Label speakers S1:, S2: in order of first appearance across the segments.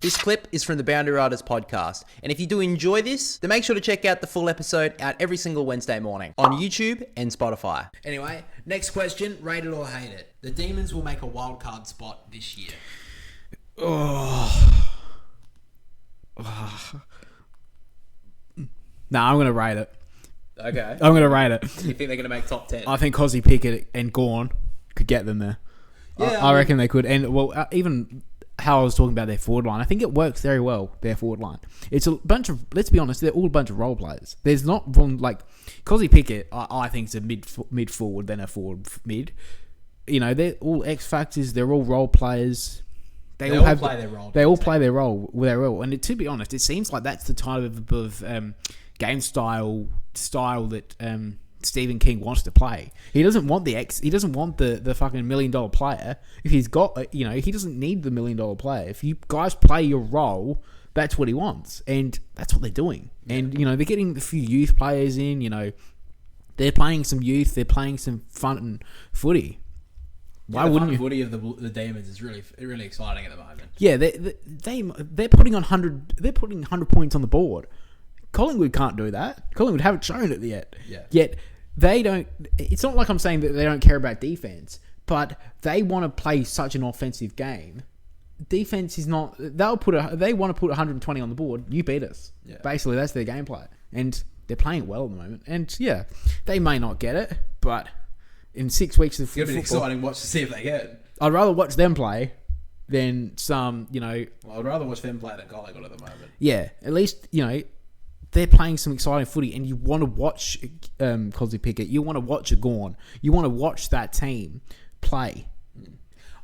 S1: This clip is from the Boundary Riders podcast, and if you do enjoy this, then make sure to check out the full episode out every single Wednesday morning on YouTube and Spotify.
S2: Anyway, next question, rate it or hate it. The Demons will make a wild card spot this year.
S3: I'm going to rate it.
S1: Okay.
S3: I'm going to rate it.
S1: You think they're going to make top 10?
S3: I think Cozzy Pickett and Gawn could get them there.
S1: Yeah,
S3: I reckon they could. And, even how I was talking about their forward line, I think it works very well, their forward line. It's a bunch of, let's be honest, they're all a bunch of role players. There's not one, like, Cozzy Pickett, I think is a mid forward than a forward mid. You know, they're all X Factors, they're all role players.
S2: They all play their role.
S3: They all play their role with their role. And to be honest, it seems like that's the type of game style that Stephen King wants to play. He doesn't want the fucking $1 million player. If he's got, he doesn't need the $1 million player. If you guys play your role, that's what he wants, and that's what they're doing. Yeah. And they're getting a few youth players in. They're playing some youth. They're playing some fun footy.
S2: Why wouldn't you? The footy of the Demons is really exciting at the moment.
S3: Yeah, they're putting 100 points on the board. Collingwood can't do that. Collingwood haven't shown it yet.
S2: Yeah.
S3: Yet they don't. It's not like I'm saying that they don't care about defense, but they want to play such an offensive game. Defense is not. They want to put 120 on the board. You beat us. Yeah. Basically, that's their gameplay, and they're playing well at the moment. And yeah, they may not get it, but in 6 weeks of
S2: football, it's going to be an exciting watch to see if they get it.
S3: I'd rather watch them play than some.
S2: Well, I'd rather watch them play than Collingwood at the moment.
S3: Yeah, at least they're playing some exciting footy, and you want to watch Cozzy Pickett. You want to watch a Gawn. You want to watch that team play.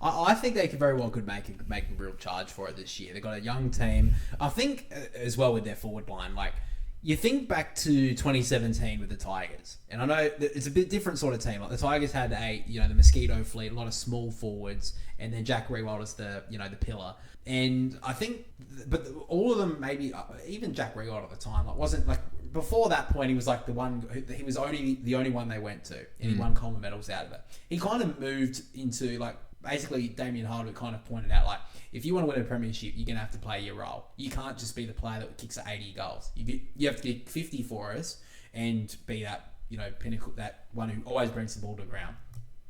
S2: I think they very well could make a real charge for it this year. They've got a young team. I think as well with their forward line, like you think back to 2017 with the Tigers, and I know it's a bit different sort of team. Like the Tigers had the Mosquito fleet, a lot of small forwards, and then Jack Rewalder's the pillar. And I think, but all of them, maybe even Jack Rewalder at the time, wasn't like before that point. He was like the one. He was the only one they went to, and he won Coleman medals out of it. He kind of moved into like basically Damien Hardwick kind of pointed out, like if you want to win a premiership, you're gonna have to play your role. You can't just be the player that kicks 80 goals. You have to get 50 for us and be that pinnacle, that one who always brings the ball to the ground.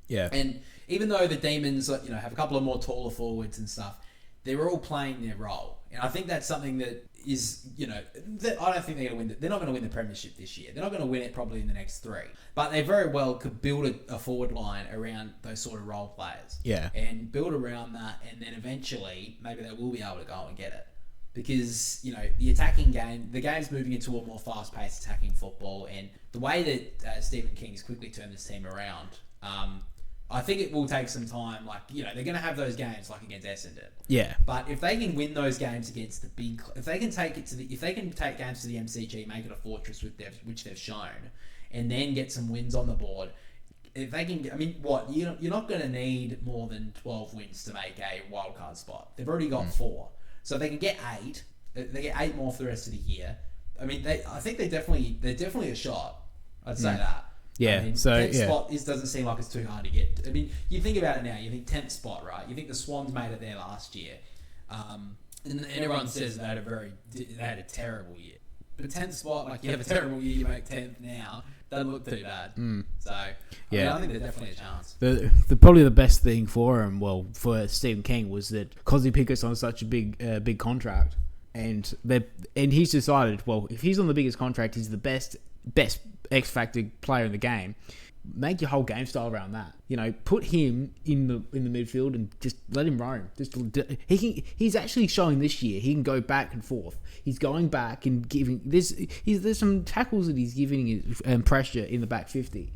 S3: Yeah.
S2: And even though the Demons have a couple of more taller forwards and stuff, they're all playing their role. And I think that's something that is, that I don't think they're going to win. They're not going to win the premiership this year. They're not going to win it probably in the next 3. But they very well could build a forward line around those sort of role players.
S3: Yeah.
S2: And build around that, and then eventually maybe they will be able to go and get it. Because, the attacking game, the game's moving into a more fast-paced attacking football. And the way that Stephen King's quickly turned this team around, I think it will take some time. Like, they're going to have those games like against Essendon.
S3: Yeah.
S2: But if they can win those games against the big, if they can take games to the MCG, make it a fortress which they've shown, and then get some wins on the board, if they can, you're not going to need more than 12 wins to make a wildcard spot. They've already got 4. So if they can get 8, they get 8 more for the rest of the year. I think they're definitely a shot. I'd say that.
S3: Yeah,
S2: 10th spot doesn't seem like it's too hard to get. You think about it now. You think 10th spot, right? You think the Swans made it there last year, and everyone says they had a terrible year. But 10th spot, like you have a terrible year, you make 10th now, doesn't look too bad. So I think there's definitely a chance.
S3: The probably the best thing for him, for Stephen King, was that Cozzy Pickett's on such a big contract, and he's decided, if he's on the biggest contract, he's the best X Factor player in the game. Make your whole game style around that. Put him in the midfield and just let him roam. He's actually showing this year he can go back and forth. He's going back and giving there's some tackles that he's giving pressure in the back 50.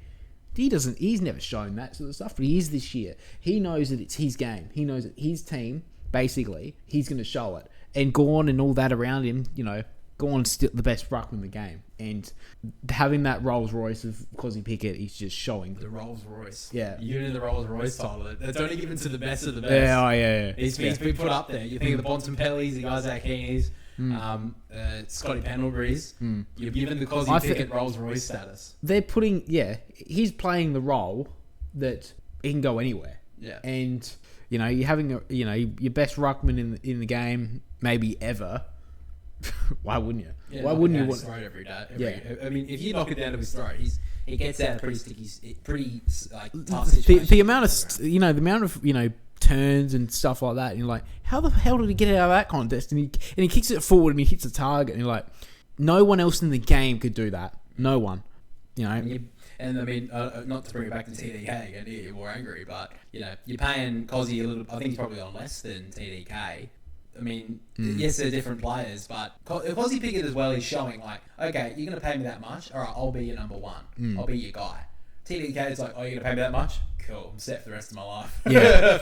S3: He's never shown that sort of stuff, but he is this year. He knows that it's his game. He knows that his team, basically, he's going to show it. And Gawn and all that around him, Gawn's still the best ruckman in the game, and having that Rolls Royce of Cozzy Pickett is just showing
S2: the Rolls Royce.
S3: Yeah,
S2: you know the Rolls Royce title. That's only given to the best of the best.
S3: Yeah.
S2: He's been put up there. You think of the Bontempellis, the Isaac Heaney's, Scotty Pendlebury's. You're given the Cozzy Pickett Rolls Royce status.
S3: They're putting, he's playing the role that he can go anywhere.
S2: Yeah,
S3: and You know, you're having your best ruckman in the game maybe ever. Why wouldn't you?
S2: Yeah,
S3: Why wouldn't you
S2: want
S3: want?
S2: his throat every day?
S3: Yeah.
S2: I mean, if you knock it down to his throat, he gets out of pretty sticky, pretty like tough situations.
S3: The amount of turns and stuff like that, and you're like, how the hell did he get out of that contest? And he kicks it forward and he hits the target, and you're like, no one else in the game could do that. No one. You know.
S2: And I mean, not to bring it back to TDK again, you're more angry, but you know, you're paying Cozzy a little. I think he's probably on less than TDK. I mean, yes, they're different players, but Cozzy Pickett as well is showing like, okay, you're going to pay me that much? All right, I'll be your number one. I'll be your guy. TDK is like, oh, you're going to pay me that much? Cool, I'm set for the rest of my life.
S3: Yeah.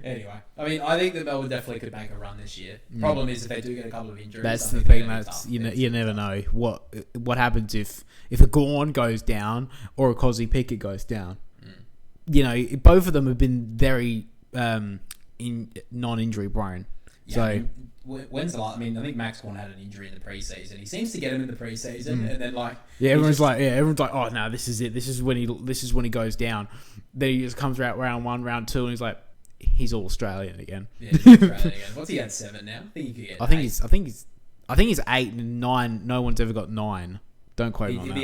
S2: Anyway, I mean, I think that Melbourne definitely could make a run this year. Problem is if they do get a couple of injuries.
S3: That's the thing. That's you never know what happens if a Gawn goes down or a Cozzy Pickett goes down. You know, both of them have been very non-injury prone.
S2: Yeah,
S3: So
S2: I mean, when's the last? I mean, I think Max Gawn had an injury in the preseason. He seems to get him in the preseason, and then like
S3: everyone's like, oh no, this is it. This is when he goes down. Then he just comes out round 1, round 2, and he's like, he's all Australian again.
S2: Yeah, he's Australian again. What's he had 7 now? I think he could get.
S3: I think he's 8 and 9. No one's ever got 9. Don't quote me on that.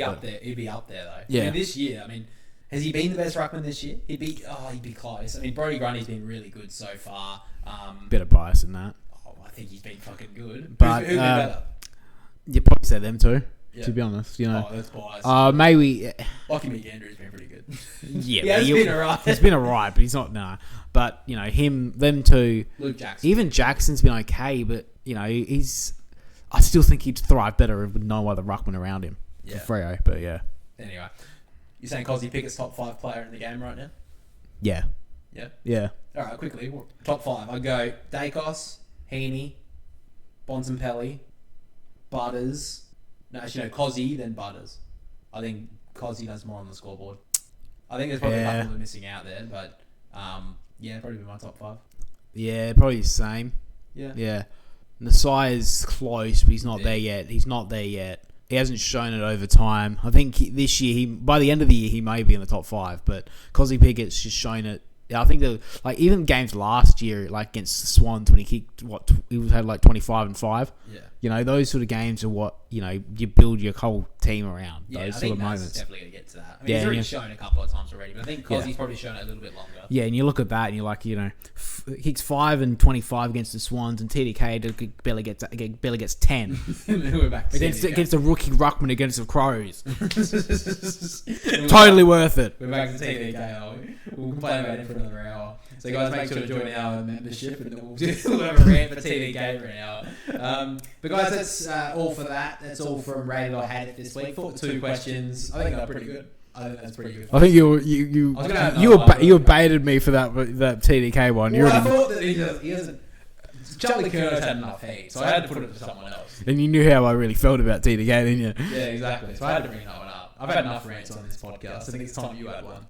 S2: He'd be up there though.
S3: Yeah.
S2: I mean, this year, I mean, has he been the best ruckman this year? He'd be close. I mean, Brodie Grundy's been really good so far.
S3: Bit of bias in that.
S2: I think he's been fucking good.
S3: But
S2: who's been better?
S3: You probably say them too.
S2: Yeah.
S3: To be honest, you know.
S2: Oh, that's biased.
S3: Maybe.
S2: Lucky McAndrew's been pretty good.
S3: Yeah,
S2: he's been alright.
S3: He's been alright, but he's not. Nah. But you know them two.
S2: Luke Jackson.
S3: Even Jackson's been okay, but you know I still think he'd thrive better with no other ruckman around him.
S2: Yeah.
S3: Freo, but yeah.
S2: Anyway, you're saying Cozzy Pickett's top 5 player in the game right now?
S3: Yeah.
S2: Yeah.
S3: Yeah.
S2: All right, quickly. Top 5. I go Dacos, Heaney, Bontempelli, Butters. No, actually, no, Cozzy, then Butters. I think Cozzy does more on the scoreboard. I think there's probably a couple that are missing out there, but yeah, probably be my top 5.
S3: Yeah, probably the same.
S2: Yeah.
S3: Yeah. Nasai is close, but he's not there yet. He hasn't shown it over time. I think this year, by the end of the year, he may be in the top 5. But Cozzy Pickett's just shown it. I think even games last year, like against the Swans, when he kicked he had like 25 and 5.
S2: Yeah.
S3: You know, those sort of games are what you build your whole team around.
S2: Yeah,
S3: those
S2: I
S3: sort
S2: think
S3: of
S2: that's
S3: moments.
S2: definitely going to get to that. I mean, he's already shown a couple of times already, but I think Cozzy's probably shown it a little bit longer.
S3: Yeah, and you look at that and you're like, kicks 5 and 25 against the Swans, and TDK barely gets 10
S2: We're back to
S3: against a rookie ruckman against the Crows. Totally worth it.
S2: We're back to TDK, are we? We'll complain about it for another hour. So guys, make sure to join our membership, and then we'll have a rant for TDK for an hour. But guys, that's all for that. That's all from Rated or Had It this week. 2 questions. I think they're pretty good. I think that's pretty good.
S3: I think you baited me for that TDK one.
S2: Well, I thought that he doesn't. Charlie Curno's had enough heat, so I had to put it to someone else.
S3: And you knew how I really felt about TDK, didn't you?
S2: Yeah, exactly. So I had to bring that one up. I've had enough rants on this podcast. I think it's time you had one.